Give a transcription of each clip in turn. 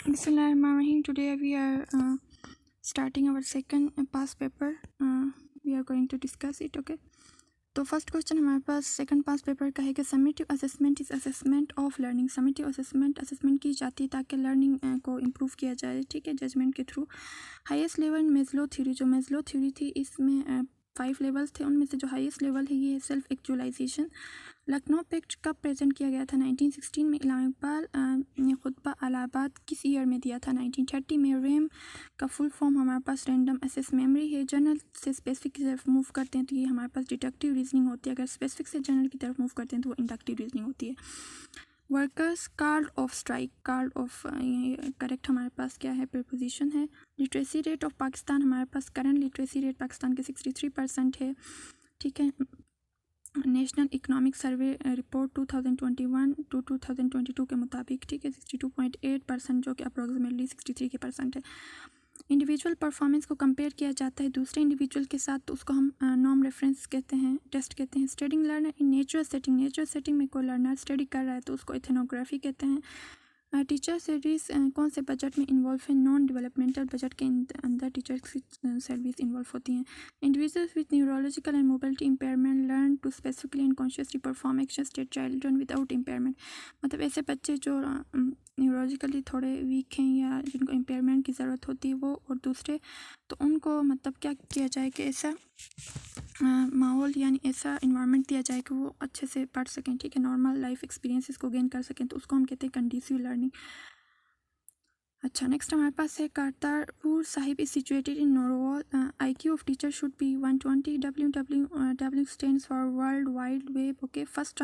Bismillahirrahmanirrahim. Today we are starting our second past paper. We are going to discuss it. Okay. तो first question हमारे पास second pass paper का है कि summative assessment is assessment of learning. Summative assessment की जाती है ताकि learning को इम्प्रूव किया जाए, ठीक है, जजमेंट के थ्रू। हाईएस्ट लेवल मेजलो थ्योरी, जो मेजलो थ्योरी थी इसमें 5 लेवल्स थे, उनमें से जो हाईएस्ट लेवल है ये सेल्फ एक्चुअलाइजेशन। लखनऊ पैक्ट कब प्रेजेंट किया गया था? 1916 में। इलामा इकबाल ने खुतबा अलाहाबाद किस ईयर में दिया था? 1930 में। रैम का फुल फॉर्म हमारे पास रैंडम एक्सेस मेमोरी है। जनरल से स्पेसिफिक की तरफ मूव करते हैं तो ये हमारे पास डिडक्टिव रीजनिंग होती है। अगर स्पेसिफिक से जनरल की तरफ मूव करते हैं तो वो इंडक्टिव रीजनिंग होती है। Workers called off strike, called off correct हमारे पास क्या है? प्रीपोजिशन है। लिटरेसी रेट ऑफ पाकिस्तान, हमारे पास करंट लिटरेसी रेट पाकिस्तान के 63% है, ठीक है। National economic survey report 2021 to 2022 के मुताबिक, ठीक है, 62.8%, जो कि अप्रोक्सीमेटली 63 के परसेंट है। इंडिविजुअल परफॉर्मेंस को कंपेयर किया जाता है दूसरे इंडिविजुअल के साथ, तो उसको हम नॉर्म रेफरेंस कहते हैं, टेस्ट कहते हैं। Studying learner in natural setting, natural setting में कोई लर्नर स्टडी कर रहा है तो उसको एथनोग्राफी कहते हैं। टीचर सर्विस कौन से बजट में इन्वॉल्व है? नॉन डेवलपमेंटल बजट के अंदर टीचर सर्विस इन्वॉल्व होती हैं। Individuals with neurological and mobility impairment learn to specifically and consciously perform action state children without impairment, मतलब ऐसे बच्चे जो न्यूरोलॉजिकली थोड़े वीक हैं या जिनको इम्पेयरमेंट की ज़रूरत होती है वो, और दूसरे तो उनको मतलब क्या किया जाए कि ऐसा माहौल यानी ऐसा इन्वायरमेंट दिया जाए कि वो अच्छे से पढ़ सकें, ठीक है, नॉर्मल लाइफ एक्सपीरियंसेस को गेन कर सकें, तो उसको हम कहते हैं कंडीसिव लर्निंग। अच्छा, नेक्स्ट हमारे पास है Kartarpur Sahib is situated in Narowal. IQ of teacher should be 120। W stands for world wide web. Okay. First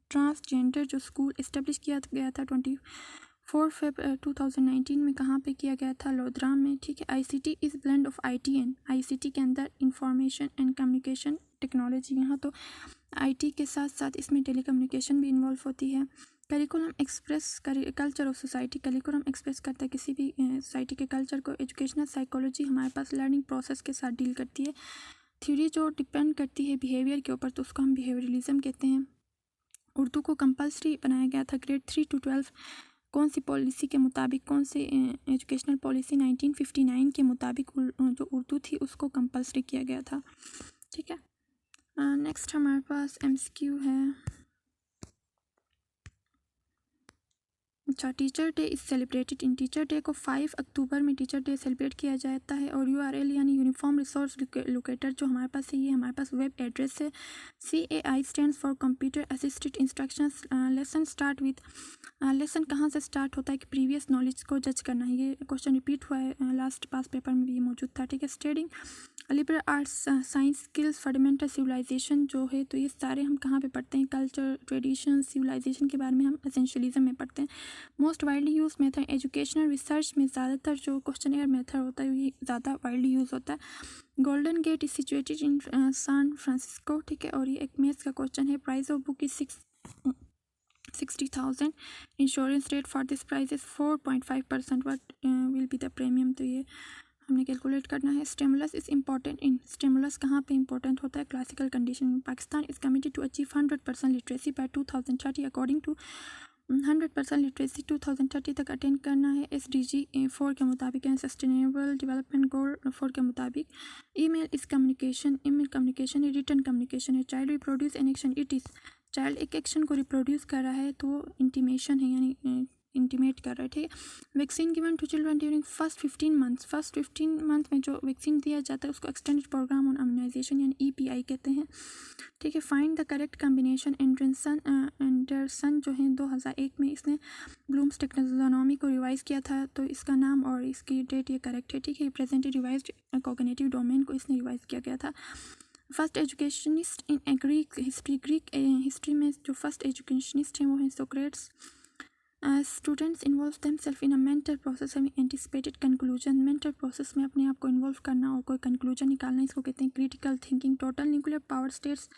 transgender जो स्कूल इस्टेब्लिश किया गया था 24 Feb 2019 में, कहाँ पे किया गया था? लोधरा में, ठीक है। ICT is blend of IT and ICT के अंदर इंफॉर्मेशन एंड कम्युनिकेशन टेक्नोलॉजी, यहाँ तो IT के साथ साथ इसमें टेलीकम्युनिकेशन भी इन्वॉल्व होती है। Curriculum express culture of society, curriculum express करता है किसी भी सोसाइटी के कल्चर को। एजुकेशनल साइकोलॉजी हमारे पास लर्निंग प्रोसेस के साथ डील करती है। थ्योरी जो डिपेंड करती है बिहेवियर के ऊपर तो उसको हम बिहेवियरलिज्म कहते हैं। उर्दू को कंपलसरी बनाया गया था ग्रेड 3 to 12 कौन सी पॉलिसी के मुताबिक? कौन सी एजुकेशनल पॉलिसी? 1959 के मुताबिक जो उर्दू थी उसको कंपलसरी किया गया था, ठीक है। नेक्स्ट हमारे पास MCQ है। अच्छा, teacher day is celebrated in, teacher day को 5 अक्टूबर में टीचर डे सेलिब्रेट किया जाता है। और URL यानी यूनिफॉर्म रिसोर्स लोकेटर जो हमारे पास है ये हमारे पास वेब एड्रेस है। CAI stands for computer assisted instructions. Lesson start with, lesson कहाँ से स्टार्ट होता है कि प्रीवियस नॉलेज को जज करना है। ये क्वेश्चन रिपीट हुआ है, लास्ट पास पेपर में भी ये मौजूद था, ठीक है। Studying liberal arts science skills fundamental civilisation जो है, तो ये सारे हम कहाँ पे पढ़ते हैं? कल्चर ट्रेडिशन सिविलाइजेशन के बारे में हम एसेंशियलिज्म में पढ़ते हैं। Most widely use method educational research में ज़्यादातर जो क्वेश्चनर मेथड होता है ये ज़्यादा वाइडली यूज़ होता है। Golden Gate is situated in San Francisco, ठीक है। और ये एक मैथ्स का क्वेश्चन है। Price of book is 60,000। Insurance rate for this price is 4.5%। What will be the premium, तो ये हमने कैलकुलेट करना है। Stimulus is important in, stimulus कहाँ पे इंपॉर्टेंट होता है? क्लासिकल कंडीशन में। Pakistan is committed to achieve 100% literacy by 2030 according to 100% literacy 2030 तक अटेंड करना है SDG 4 के मुताबिक, सस्टेनेबल डेवलपमेंट गोल 4 के मुताबिक। Email is communication, email communication है, रिटर्न कम्युनिकेशन है। Child reproduce an action, it is, child एक एक्शन को रिप्रोड्यूस कर रहा है तो वो इंटीमेशन है यानी इंटीमेट कर रहा है, ठीक है। Vaccine given to children during first 15 months, first 15 month में जो वैक्सीन दिया जाता है उसको एक्सटेंडेड प्रोग्राम ऑन इम्यूनाइजेशन यानी EPI कहते हैं, ठीक है। Find the correct combination. Anderson जो है 2001 में इसने ब्लूम्स टेक्सोनॉमी को रिवाइज़ किया था, तो इसका नाम और इसकी डेट ये करेक्ट है, ठीक है। प्रेजेंटली रिवाइज्ड कॉग्निटिव डोमेन को इसने रिवाइज़ किया गया था। First educationist in Greek history, Greek history में जो फर्स्ट एजुकेशनिस्ट हैं वो हैं Socrates. Students involve themselves in a mental process having anticipated conclusion, mental process में अपने आप को इन्वॉल्व करना और कोई कंक्लूजन निकालना, इसको कहते हैं critical thinking. Total nuclear power states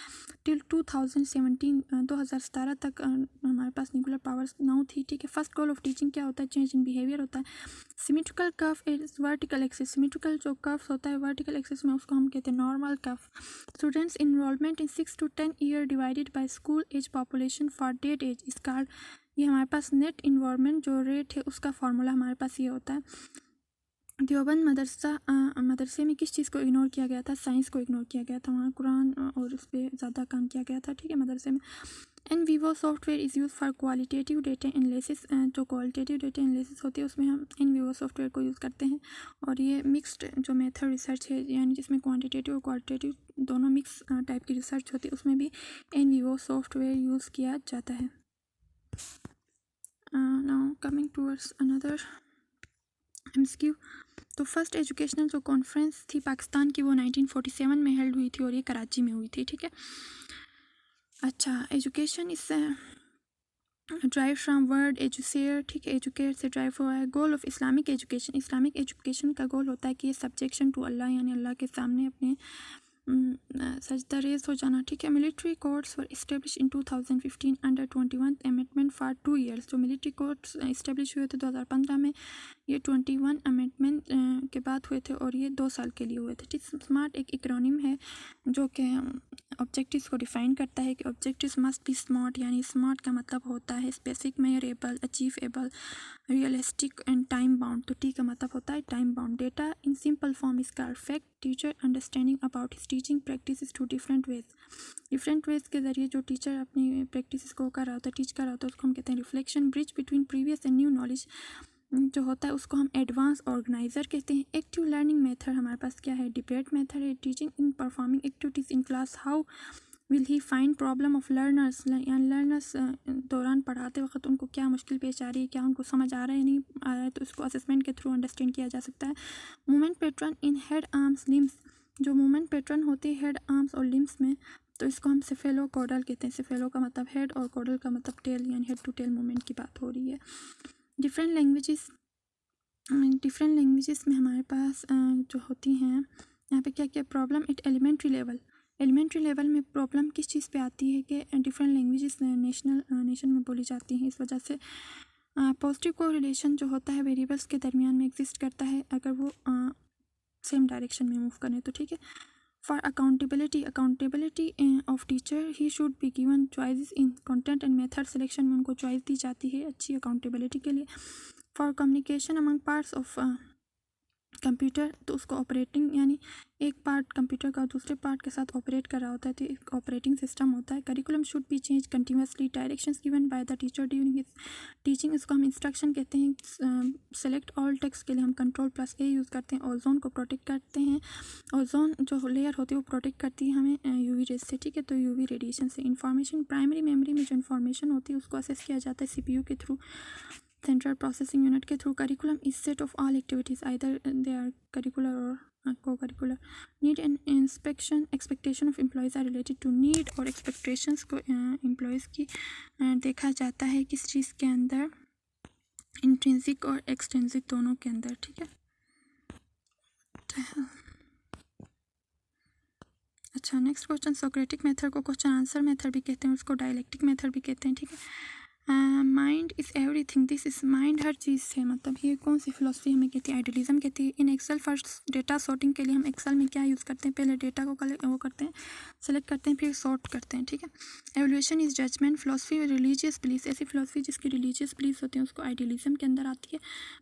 till 2017 तक हमारे पास न्यूक्लियर पावर 9 थी, ठीक है। फर्स्ट गोल ऑफ टीचिंग क्या होता है? चेंज इन बिहेवियर होता है। Symmetrical curve is vertical axis, symmetrical जो कर्व होता है वर्टिकल एक्सिस में उसको हम कहते हैं normal curve. Students enrolment in 6 to 10 year divided by school age population for date age is called ये हमारे पास नेट इन्वायरमेंट जो रेट है उसका फार्मूला हमारे पास ये होता है। देवबंद मदरसे में किस चीज़ को इग्नोर किया गया था? साइंस को इग्नोर किया गया था, वहाँ कुरान और उस पर ज़्यादा काम किया गया था, ठीक है, मदरसे में। N Vivo software is use for qualitative data analysis, जो क्वालिटेटिव डेटा एनालिसिस होती है उसमें हम एन वीवो सॉफ्टवेयर को यूज़ करते हैं। और ये मिक्स्ड जो मेथड रिसर्च है, यानी जिसमें क्वांटिटेटिव और क्वालिटेटिव दोनों मिक्स टाइप की रिसर्च होती है, उसमें भी एन वीवो सॉफ्टवेयर यूज़ किया जाता है। Now coming towards another MCQ। तो फर्स्ट एजुकेशनल जो कॉन्फ्रेंस थी पाकिस्तान की वो 1947 में हेल्ड हुई थी और ये कराची में हुई थी, ठीक है। अच्छा, एजुकेशन इस ड्राइव फ्राम वर्ड एजुसेयर, ठीक है, एजुकेट से ड्राइव हुआ है। Goal of Islamic education, Islamic education का गोल होता है कि ये सब्जेक्शन टू अल्लाह, यानी अल्लाह के सामने अपने सजदा रेज हो जाना, ठीक है। Military courts were establish in 2015 under 21 amendment for 2 years. जो मिलिट्री कोर्ट्स इस्टेब्लिश हुए थे 2015 में, ये 21 अमेंडमेंट के बाद हुए थे और ये 2 साल के लिए हुए थे, ठीक। स्मार्ट एक एक्रोनिम है जो कि ऑब्जेक्टिव्स को डिफाइन करता है कि ऑब्जेक्टिव्स मस्ट बी स्मार्ट, यानी स्मार्ट का मतलब होता है specific, measurable, achievable, realistic and time bound. तो टी का मतलब होता है time bound. Data in simple form is perfect teacher understanding about his teaching practice to different ways के ज़रिए जो टीचर अपनी प्रैक्टिस को कर रहा होता है, टीच कर रहा होता है, उसको हम कहते हैं reflection. Bridge between previous and new knowledge जो होता है उसको हम एडवांस ऑर्गेनाइजर कहते हैं। एक्टिव लर्निंग मेथड हमारे पास क्या है? डिबेट मेथड है। Teaching in performing activities in class, how will he find problem of learners, यानी लर्नर्स दौरान पढ़ाते वक्त उनको क्या मुश्किल पेश आ रही है, क्या उनको समझ आ रहा है या नहीं आ रहा है, तो इसको असेसमेंट के थ्रू अंडरस्टैंड किया जा सकता है। Movement pattern in head arms limbs, जो मूवमेंट पैटर्न होती है हेड आर्म्स और लिम्स में, तो इसको हम सेफेलो कॉडल कहते हैं। सेफेलो का मतलब हेड और कॉडल का मतलब टेल, यानी हेड टू टेल मूवमेंट की बात हो रही है। डिफरेंट लैंग्वेजेस में हमारे पास जो होती हैं यहाँ पे क्या क्या प्रॉब्लम एट एलिमेंट्री लेवल में प्रॉब्लम किस चीज़ पे आती है कि डिफरेंट लैंग्वेजेस नेशन में बोली जाती हैं, इस वजह से पॉजिटिव कोरिलेशन जो होता है वेरिएबल्स के दरमियान में एग्जिस्ट करता है अगर वो सेम डायरेक्शन में मूव करें तो, ठीक है। For accountability of teacher he should be given choices in content and method selection में उनको चॉइस दी जाती है अच्छी अकाउंटेबिलिटी के लिए। For communication among parts of computer, तो उसको ऑपरेटिंग, यानी एक पार्ट कंप्यूटर का दूसरे पार्ट के साथ ऑपरेट कर रहा होता है तो एक ऑपरेटिंग सिस्टम होता है। Curriculum should be change continuously, directions given by the teacher during his teaching, इसको हम इंस्ट्रक्शन कहते हैं। सेलेक्ट ऑल टेक्स्ट के लिए हम कंट्रोल+A यूज़ करते हैं। ओजोन को प्रोटेक्ट करते हैं, ओजोन जो लेयर होती है वो प्रोटेक्ट करती है हमें यूवी रेज से, ठीक है, तो यूवी रेडिएशन से। इंफॉर्मेशन प्राइमरी मेमोरी में जो इन्फॉर्मेशन होती है उसको असेस किया जाता है सीपीयू के थ्रू, सेंट्रल प्रोसेसिंग यूनिट के through. Curriculum is set of all activities either they are curricular और co-curricular. Need and expectation of employees are related to need और एक्सपेक्टेशंस को एम्प्लॉयज़ की देखा जाता है किस चीज़ के अंदर, इंट्रिंसिक और एक्सट्रिंसिक दोनों के अंदर, ठीक है। अच्छा, नेक्स्ट क्वेश्चन, सोक्रेटिक मेथड को क्वेश्चन आंसर मेथड भी कहते हैं, उसको डायलेक्टिक मेथड भी कहते हैं, ठीक है। Mind is everything, this is mind हर चीज़ है, मतलब ये कौन सी फिलोसफी हमें कहती है? आइडियलिज्म कहती है। In Excel first data sorting के लिए हम एक्सेल में क्या यूज़ करते हैं? पहले डेटा को वो करते हैं, सेलेक्ट करते हैं, फिर सॉर्ट करते हैं, ठीक है। Evolution is judgement, philosophy religious belief, ऐसी फिलोसफी जिसकी रिलीजियस बिलीफ होती हैं उसको आइडियलिज्म के अंदर आती है।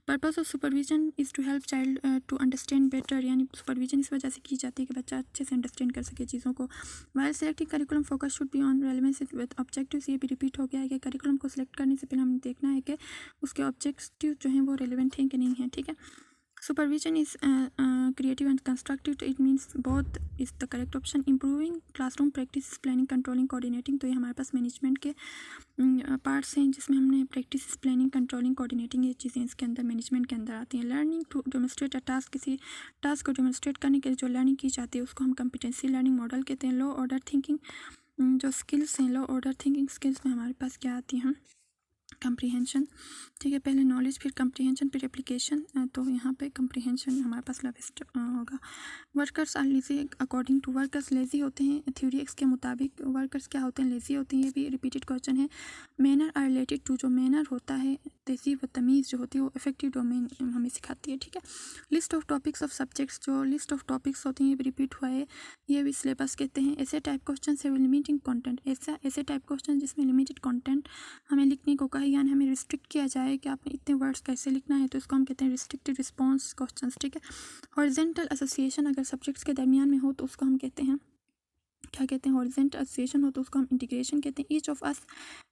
Purpose of supervision is to help child to understand better, यानी सुपरविजन इस वजह से की जाती है कि बच्चा अच्छे से अंडरस्टैंड कर सके चीज़ों को। While selecting curriculum focus should be on relevance with objectives, ये भी रिपीट हो गया है कि करिकुलम को सिलेक्ट करने से पहले हमें देखना है कि उसके ऑब्जेक्टिव जो हैं वो रेलेवेंट हैं कि नहीं हैं, ठीक है। Supervision is creative and constructive, it means both is the correct option. Improving classroom practice, planning, controlling, coordinating, तो ये हमारे पास मैनेजमेंट के पार्ट्स हैं जिसमें हमने प्रैक्टिस, प्लानिंग, कंट्रोलिंग, कोऑर्डिनेटिंग, ये चीज़ें इसके अंदर मैनेजमेंट के अंदर आती हैं। Learning to demonstrate a task, किसी टास्क को डेमोन्स्ट्रेट करने के लिए जो लर्निंग की जाती है उसको हम कम्पिटेंसी लर्निंग मॉडल कहते हैं। लो ऑर्डर थिंकिंग, जो स्किल्स हैं, लो ऑर्डर थिंकिंग स्किल्स में हमारे पास क्या आती हैं? कंप्रीहेंशन, ठीक है, पहले नॉलेज फिर कंप्रीहेंशन फिर एप्लीकेशन, तो यहाँ पे कंप्रीहेंशन हमारे पास लास्ट होगा। Workers are lazy according to, workers lazy होते हैं थ्योरी एक्स के मुताबिक। वर्कर्स क्या होते हैं? लेजी होती हैं, ये भी रिपीटेड क्वेश्चन है। मैनर आर रिलेटेड टू, जो मैनर होता है, तहजीब व तमीज़ जो होती है वो इफेक्टिव डोमेन हमें सिखाती है, ठीक है। List of topics of subjects, जो लिस्ट ऑफ टॉपिक्स होती हैं ये भी रिपीट हुआ है, ये भी सिलेबस कहते हैं। ऐसे टाइप क्वेश्चन है लिमिटिंग कंटेंट, ऐसे टाइप क्वेश्चन जिसमें लिमिटेड कंटेंट हमें लिखने को कहा, यानी हमें रिस्ट्रिक्ट किया जाए कि आपने इतने वर्ड्स कैसे लिखना है, तो इसको हम कहते हैं रिस्ट्रिक्टेड रिस्पॉन्स क्वेश्चंस, ठीक है। हॉरिजॉन्टल एसोसिएशन अगर सब्जेक्ट्स के दरमियान में हो तो उसको हम कहते हैं, क्या कहते हैं, हॉरिजॉन्टल एसोसिएशन हो तो उसको हम इंटीग्रेशन कहते हैं। Each of us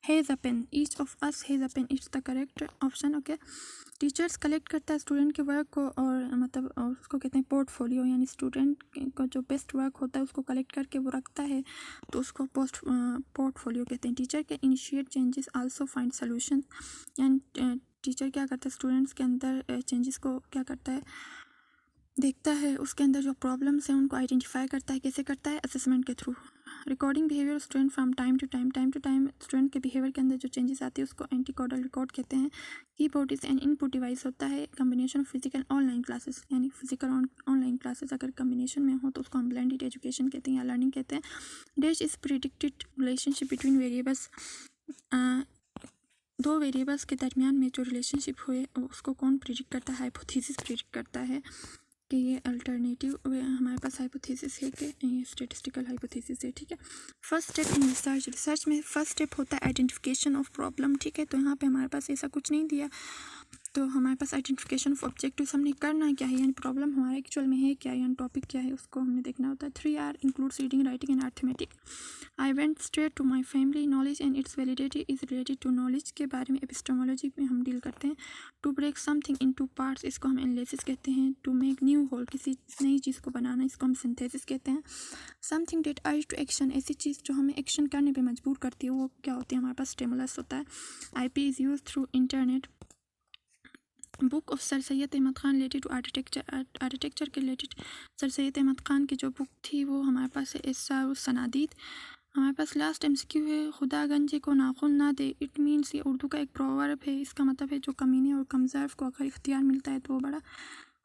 has a pen, each of us has a pen, it's the correct option, okay. Teachers collect करता है स्टूडेंट के वर्क को और मतलब और उसको कहते हैं पोर्टफोलियो, यानी स्टूडेंट का जो बेस्ट वर्क होता है उसको कलेक्ट करके वो रखता है तो उसको पोर्टफोलियो कहते हैं। टीचर के initiate changes also find solution, यानी टीचर क्या करता है स्टूडेंट्स के अंदर चेंजेस को क्या करता है, देखता है, उसके अंदर जो प्रॉब्लम्स हैं उनको आइडेंटिफाई करता है। कैसे करता है, असेसमेंट के through. Recording behaviour student from time to time student के बिहेवियर के अंदर जो चेंजेस आती है उसको एंटीकोडल रिकॉर्ड कहते हैं। Keyboard is an input device होता है, combination of physical online classes, यानी फिजिकल ऑनलाइन क्लासेस अगर कम्बिनेशन में हो तो उसको हम ब्लेंडेड एजुकेशन कहते हैं या लर्निंग कहते हैं। Dash is predicted relationship between variables, दो वेरिएबल्स के दरमियान में जो रिलेशनशिप हुए उसको कौन प्रिडिक्ट करता है, हाइपोथेसिस प्रिडिक्ट करता है कि ये अल्टरनेटिव हमारे पास हाइपोथेसिस है कि ये स्टेटिस्टिकल हाइपोथेसिस है, ठीक है। फर्स्ट स्टेप इन रिसर्च में फर्स्ट स्टेप होता है आइडेंटिफिकेशन ऑफ प्रॉब्लम, ठीक है। तो यहाँ पे हमारे पास ऐसा कुछ नहीं दिया, तो हमारे पास आइडेंटिफिकेशन ऑफ ऑब्जेक्टिव्स हमने करना क्या है, यानी प्रॉब्लम हमारा एक्चुअल में है क्या, यानी टॉपिक क्या है उसको हमने देखना होता है। 3R includes reading writing and arithmetic. I went straight to my family, knowledge and its validity is related to knowledge के बारे में एपिस्टेमोलॉजी में हम डील करते हैं। To break something in two parts, इसको हम एनालिसिस कहते हैं। टू मेक न्यू होल, किसी नई चीज़ को बनाना, इसको हम सिंथेसिस कहते हैं। Something that urge to action, ऐसी चीज़ जो हमें एक्शन करने पे मजबूर करती है वो क्या होती है, हमारे पास स्टिमुलस होता है। IP is use through internet. Book of sir Syed Ahmad Khan related to architecture के रिलेटेड सर सैयद अहमद ख़ान की जो बुक थी वो हमारे पास है इस्सार सनादीद। हमारे पास लास्ट MCQ है, खुदा गंजे को नाखून ना दे, इट मीन्स ये उर्दू का एक प्रोवर्ब है, इसका मतलब है जो कमीने और कमज़र्फ को अगर इख्तियार मिलता है तो वो बड़ा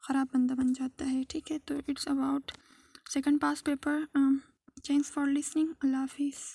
ख़राब बंदा बन जाता है, ठीक है। तो it's about second pass paper. Thanks for listening, अल्लाह हाफिज़।